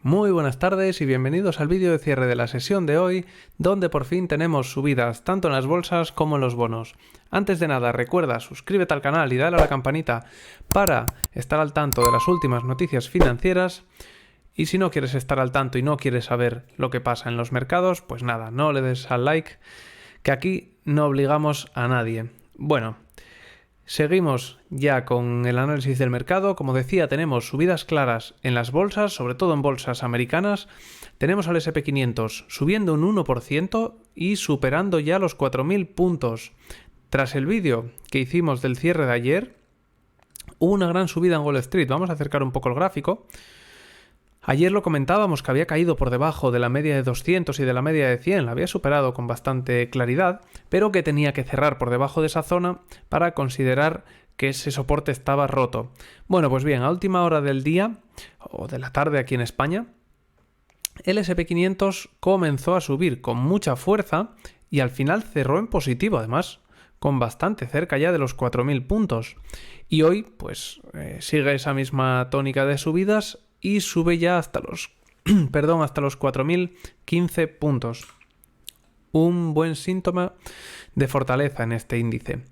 Muy buenas tardes y bienvenidos al vídeo de cierre de la sesión de hoy, donde por fin tenemos subidas tanto en las bolsas como en los bonos. Antes de nada, recuerda, suscríbete al canal y dale a la campanita para estar al tanto de las últimas noticias financieras. Y si no quieres estar al tanto y no quieres saber lo que pasa en los mercados, pues nada, no le des al like, que aquí no obligamos a nadie. Bueno, seguimos ya con el análisis del mercado. Como decía, tenemos subidas claras en las bolsas, sobre todo en bolsas americanas. Tenemos al S&P 500 subiendo un 1% y superando ya los 4.000 puntos. Tras el vídeo que hicimos del cierre de ayer, hubo una gran subida en Wall Street. Vamos a acercar un poco el gráfico. Ayer lo comentábamos que había caído por debajo de la media de 200 y de la media de 100, la había superado con bastante claridad, pero que tenía que cerrar por debajo de esa zona para considerar que ese soporte estaba roto. Bueno, pues bien, a última hora del día, o de la tarde aquí en España, el S&P 500 comenzó a subir con mucha fuerza y al final cerró en positivo, además, con bastante cerca ya de los 4.000 puntos. Y hoy, pues, sigue esa misma tónica de subidas y sube ya hasta los, hasta los 4.015 puntos. Un buen síntoma de fortaleza en este índice.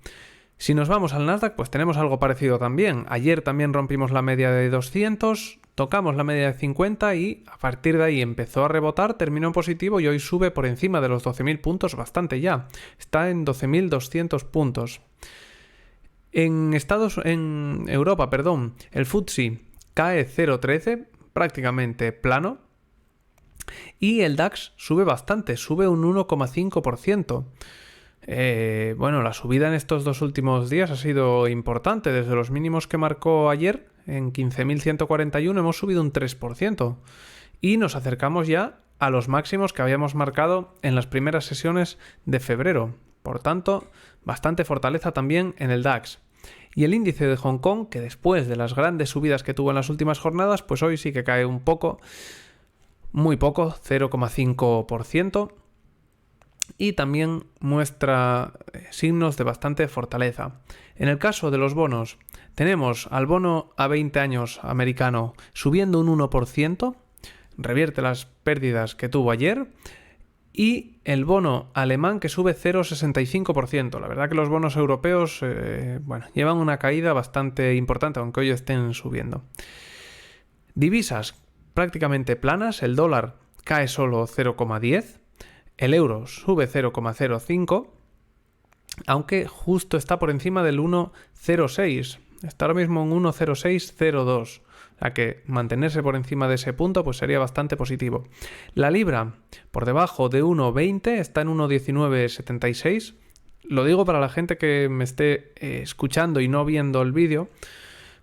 Si nos vamos al Nasdaq, pues tenemos algo parecido también. Ayer también rompimos la media de 200, tocamos la media de 50 y a partir de ahí empezó a rebotar, terminó en positivo y hoy sube por encima de los 12.000 puntos bastante ya. Está en 12.200 puntos. En Europa, el FTSE cae 0,13, prácticamente plano, y el DAX sube bastante, sube un 1,5%. Bueno, la subida en estos dos últimos días ha sido importante. Desde los mínimos que marcó ayer, en 15.141, hemos subido un 3%. Y nos acercamos ya a los máximos que habíamos marcado en las primeras sesiones de febrero. Por tanto, bastante fortaleza también en el DAX. Y el índice de Hong Kong, que después de las grandes subidas que tuvo en las últimas jornadas, pues hoy sí que cae un poco, muy poco, 0,5%. Y también muestra signos de bastante fortaleza. En el caso de los bonos, tenemos al bono a 20 años americano subiendo un 1%, revierte las pérdidas que tuvo ayer, y el bono alemán que sube 0,65%. La verdad que los bonos europeos llevan una caída bastante importante, aunque hoy estén subiendo. Divisas prácticamente planas, el dólar cae solo 0,10%. El euro sube 0,05, aunque justo está por encima del 1,06. Está ahora mismo en 1,0602. O sea que mantenerse por encima de ese punto pues sería bastante positivo. La libra por debajo de 1,20, está en 1,1976. Lo digo para la gente que me esté escuchando y no viendo el vídeo,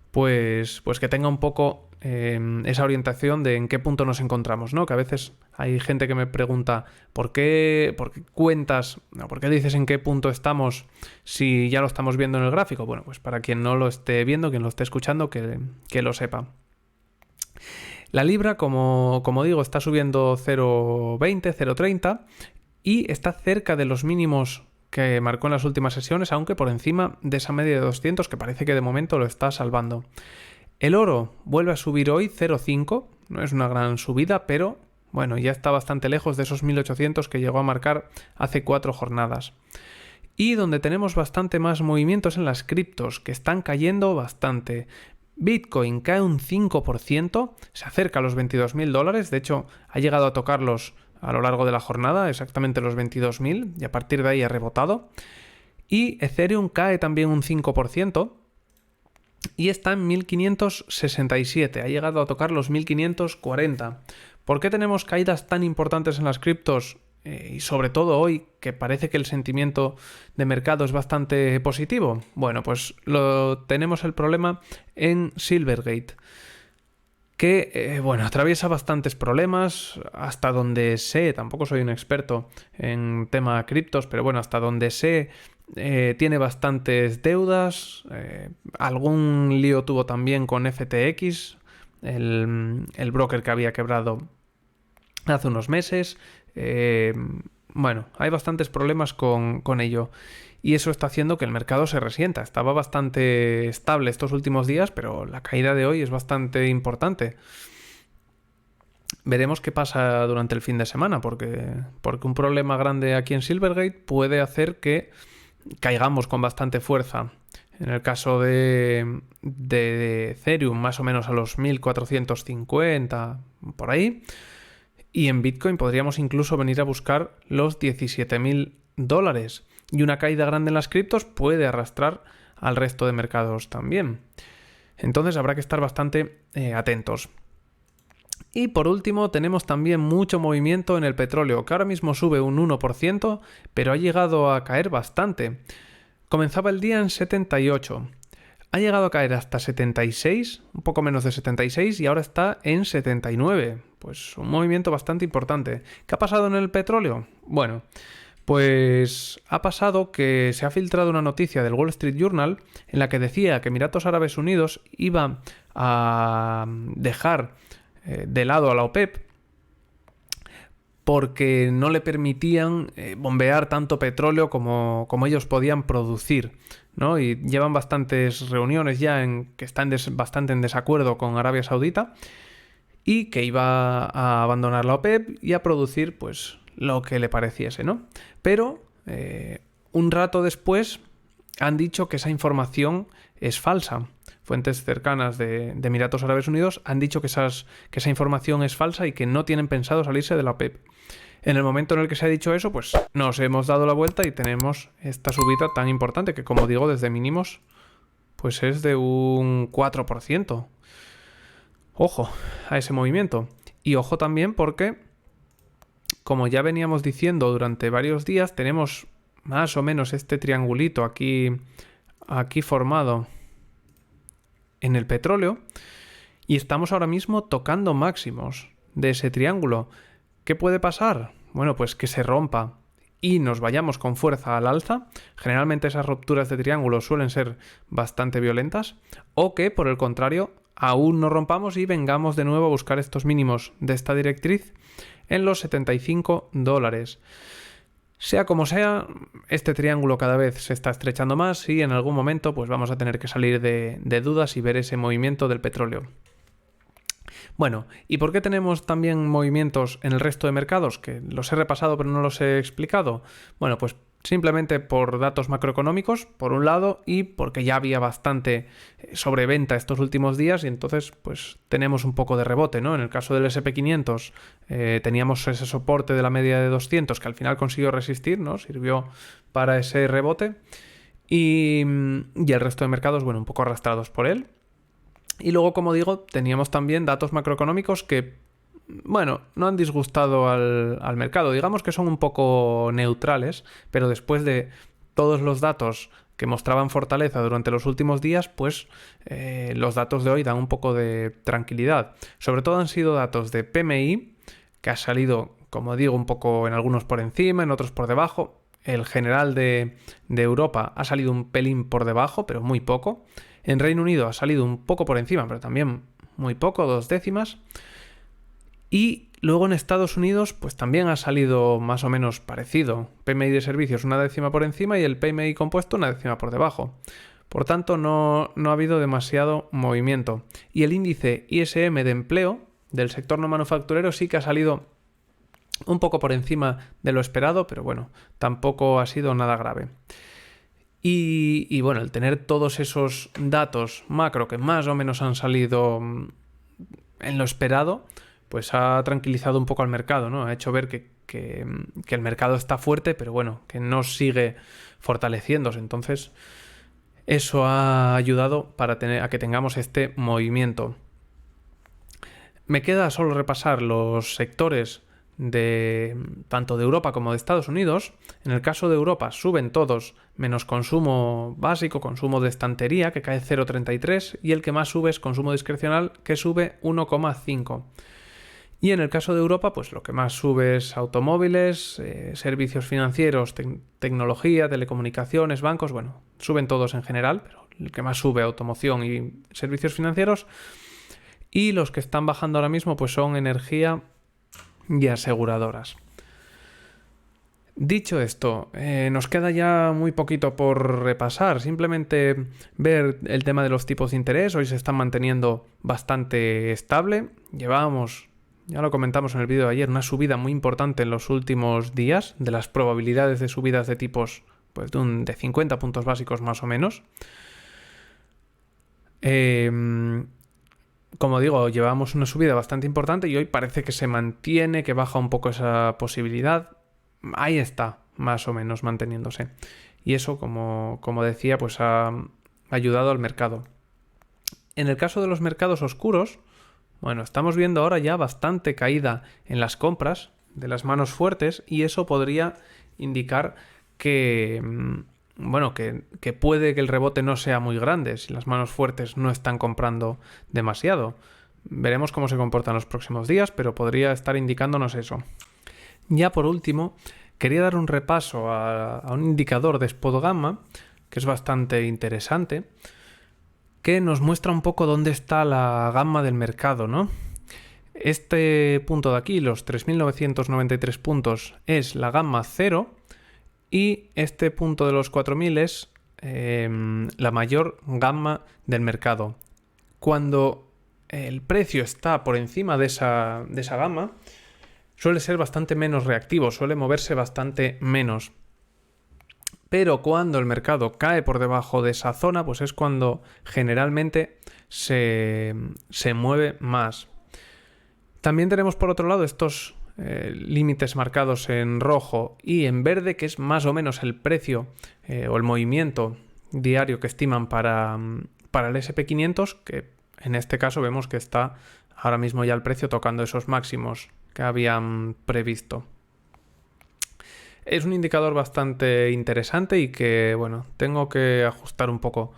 pues que tenga un poco esa orientación de en qué punto nos encontramos, ¿no? Que a veces hay gente que me pregunta ¿por qué cuentas, no, por qué dices en qué punto estamos si ya lo estamos viendo en el gráfico? Bueno, pues para quien no lo esté viendo, quien lo esté escuchando, que lo sepa. La libra, como digo, está subiendo 0,20, 0,30 y está cerca de los mínimos que marcó en las últimas sesiones, aunque por encima de esa media de 200 que parece que de momento lo está salvando. El oro vuelve a subir hoy 0,5, no es una gran subida, pero bueno, ya está bastante lejos de esos 1.800 que llegó a marcar hace 4 jornadas. Y donde tenemos bastante más movimientos en las criptos, que están cayendo bastante. Bitcoin cae un 5%, se acerca a los $22.000, de hecho ha llegado a tocarlos a lo largo de la jornada, exactamente los 22.000, y a partir de ahí ha rebotado. Y Ethereum cae también un 5%, y está en 1.567, ha llegado a tocar los 1.540. ¿Por qué tenemos caídas tan importantes en las criptos? Y sobre todo hoy, que parece que el sentimiento de mercado es bastante positivo. Bueno, pues tenemos el problema en Silvergate, que atraviesa bastantes problemas, hasta donde sé, tampoco soy un experto en tema criptos, pero bueno, hasta donde sé, tiene bastantes deudas, algún lío tuvo también con FTX, el broker que había quebrado hace unos meses. Hay bastantes problemas con ello. Y eso está haciendo que el mercado se resienta. Estaba bastante estable estos últimos días, pero la caída de hoy es bastante importante. Veremos qué pasa durante el fin de semana, porque un problema grande aquí en Silvergate puede hacer que caigamos con bastante fuerza. En el caso de Ethereum, más o menos a los 1450, por ahí. Y en Bitcoin podríamos incluso venir a buscar los $17.000. Y una caída grande en las criptos puede arrastrar al resto de mercados también. Entonces habrá que estar bastante atentos. Y por último tenemos también mucho movimiento en el petróleo, que ahora mismo sube un 1%, pero ha llegado a caer bastante. Comenzaba el día en 78. Ha llegado a caer hasta 76, un poco menos de 76, y ahora está en 79. Pues un movimiento bastante importante. ¿Qué ha pasado en el petróleo? Bueno, pues ha pasado que se ha filtrado una noticia del Wall Street Journal en la que decía que Emiratos Árabes Unidos iba a dejar de lado a la OPEP porque no le permitían bombear tanto petróleo como ellos podían producir, ¿no? Y llevan bastantes reuniones ya que están bastante en desacuerdo con Arabia Saudita y que iba a abandonar la OPEP y a producir pues lo que le pareciese, ¿no? Pero un rato después han dicho que esa información es falsa. Fuentes cercanas de Emiratos Árabes Unidos han dicho que esa información es falsa y que no tienen pensado salirse de la OPEP. En el momento en el que se ha dicho eso, pues nos hemos dado la vuelta y tenemos esta subida tan importante que, como digo, desde mínimos pues es de un 4%. Ojo a ese movimiento. Y ojo también porque, como ya veníamos diciendo durante varios días, tenemos más o menos este triangulito aquí formado en el petróleo y estamos ahora mismo tocando máximos de ese triángulo. ¿Qué puede pasar? Bueno, pues que se rompa y nos vayamos con fuerza al alza. Generalmente esas rupturas de triángulo suelen ser bastante violentas, o que, por el contrario, aún no rompamos y vengamos de nuevo a buscar estos mínimos de esta directriz en los $75. Sea como sea, este triángulo cada vez se está estrechando más y en algún momento pues vamos a tener que salir de dudas y ver ese movimiento del petróleo. Bueno, ¿y por qué tenemos también movimientos en el resto de mercados? Que los he repasado pero no los he explicado. Bueno, pues simplemente por datos macroeconómicos, por un lado, y porque ya había bastante sobreventa estos últimos días y entonces pues tenemos un poco de rebote, ¿no? En el caso del S&P 500 teníamos ese soporte de la media de 200 que al final consiguió resistir, ¿no? Sirvió para ese rebote y el resto de mercados, bueno, un poco arrastrados por él. Y luego, como digo, teníamos también datos macroeconómicos que, bueno, no han disgustado al mercado. Digamos que son un poco neutrales, pero después de todos los datos que mostraban fortaleza durante los últimos días, pues los datos de hoy dan un poco de tranquilidad. Sobre todo han sido datos de PMI, que ha salido, como digo, un poco en algunos por encima, en otros por debajo. El general de Europa ha salido un pelín por debajo, pero muy poco. En Reino Unido ha salido un poco por encima, pero también muy poco, 2 décimas. Y luego en Estados Unidos pues también ha salido más o menos parecido. PMI de servicios 1 décima por encima y el PMI compuesto 1 décima por debajo. Por tanto, no ha habido demasiado movimiento. Y el índice ISM de empleo del sector no manufacturero sí que ha salido un poco por encima de lo esperado, pero bueno, tampoco ha sido nada grave. Y bueno, el tener todos esos datos macro que más o menos han salido en lo esperado, pues ha tranquilizado un poco al mercado, ¿no? Ha hecho ver que el mercado está fuerte, pero bueno, que no sigue fortaleciéndose. Entonces, eso ha ayudado a que tengamos este movimiento. Me queda solo repasar los sectores tanto de Europa como de Estados Unidos. En el caso de Europa suben todos menos consumo básico, consumo de estantería, que cae 0,33, y el que más sube es consumo discrecional, que sube 1,5. Y en el caso de Europa, pues lo que más sube es automóviles, servicios financieros, tecnología, telecomunicaciones, bancos, bueno, suben todos en general, pero el que más sube automoción y servicios financieros. Y los que están bajando ahora mismo pues son energía y aseguradoras. Dicho esto, nos queda ya muy poquito por repasar. Simplemente ver el tema de los tipos de interés. Hoy se están manteniendo bastante estable. Llevábamos ya lo comentamos en el vídeo de ayer, una subida muy importante en los últimos días, de las probabilidades de subidas de tipos pues de 50 puntos básicos más o menos. Como digo, llevamos una subida bastante importante y hoy parece que se mantiene, que baja un poco esa posibilidad. Ahí está, más o menos manteniéndose. Y eso, como decía, pues ha ayudado al mercado. En el caso de los mercados oscuros, bueno, estamos viendo ahora ya bastante caída en las compras de las manos fuertes y eso podría indicar que, bueno, que puede que el rebote no sea muy grande si las manos fuertes no están comprando demasiado. Veremos cómo se comportan los próximos días, pero podría estar indicándonos eso. Ya por último, quería dar un repaso a un indicador de spot gamma, que es bastante interesante, que nos muestra un poco dónde está la gamma del mercado, ¿no? Este punto de aquí, los 3.993 puntos, es la gamma 0 y este punto de los 4.000 es la mayor gamma del mercado. Cuando el precio está por encima de esa gamma, suele ser bastante menos reactivo, suele moverse bastante menos. Pero cuando el mercado cae por debajo de esa zona, pues es cuando generalmente se mueve más. También tenemos por otro lado estos límites marcados en rojo y en verde, que es más o menos el precio o el movimiento diario que estiman para el SP500, que en este caso vemos que está ahora mismo ya el precio tocando esos máximos que habían previsto. Es un indicador bastante interesante y que, bueno, tengo que ajustar un poco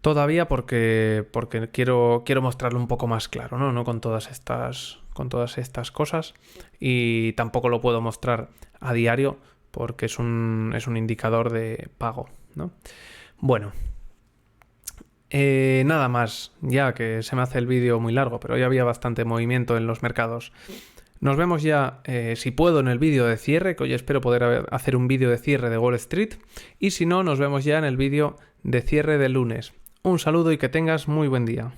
todavía porque quiero mostrarlo un poco más claro, ¿no? No con todas estas cosas, y tampoco lo puedo mostrar a diario porque es un indicador de pago, ¿no? Bueno, nada más, ya que se me hace el vídeo muy largo, pero ya había bastante movimiento en los mercados. Nos vemos ya, si puedo, en el vídeo de cierre, que hoy espero poder hacer un vídeo de cierre de Wall Street. Y si no, nos vemos ya en el vídeo de cierre del lunes. Un saludo y que tengas muy buen día.